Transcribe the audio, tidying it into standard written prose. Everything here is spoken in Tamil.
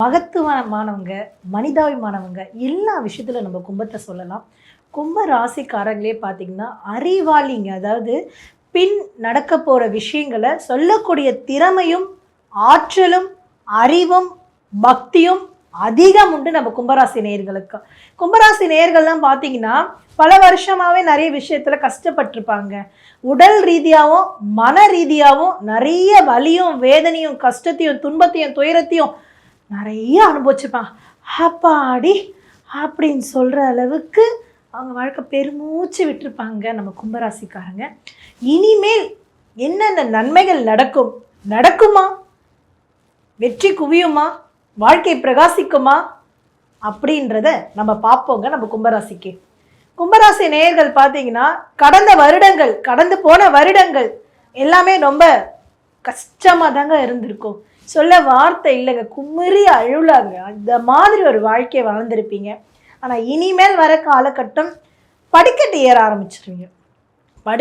மகத்துவமானவங்க, மனிதாபிமானவங்க எல்லா விஷயத்துல நம்ம கும்பத்தை சொல்லலாம். கும்ப ராசிக்காரங்களே பார்த்தீங்கன்னா, அறிவாளிங்க. அதாவது பின் நடக்க போற விஷயங்கள சொல்லக்கூடிய திறமையும், ஆற்றலும், அறிவும், பக்தியும் அதிகம் உண்டு நம்ம கும்பராசி நேயர்களுக்கு. கும்பராசி நேயர்கள்லாம் பார்த்தீங்கன்னா, பல வருஷமாவே நிறைய விஷயத்துல கஷ்டப்பட்டிருப்பாங்க. உடல் ரீதியாவும், மன ரீதியாவும் நிறைய வலியும், வேதனையும், கஷ்டத்தையும், துன்பத்தையும், துயரத்தையும் நிறைய அனுபவிச்சுப்பாங்க. அப்பாடி அப்படின்னு சொல்கிற அளவுக்கு அவங்க வாழ்க்கை பெருமூச்சு விட்டுருப்பாங்க நம்ம கும்பராசிக்காரங்க. இனிமேல் என்னென்ன நன்மைகள் நடக்குமா, வெற்றி குவியுமா, வாழ்க்கை பிரகாசிக்குமா அப்படின்றத நம்ம பார்ப்போங்க. நம்ம கும்பராசி நேயர்கள் பார்த்தீங்கன்னா, கடந்து போன வருடங்கள் எல்லாமே ரொம்ப கஷ்டமாக தாங்க இருந்திருக்கும். சொல்ல வார்த்தை இல்லைங்க, குமரி அழுலாங்க. அந்த மாதிரி ஒரு வாழ்க்கையை வாழ்ந்திருப்பீங்க. ஆனால் இனிமேல் வர காலகட்டம் படிக்கட்டு ஏற ஆரம்பிச்சிருவீங்க.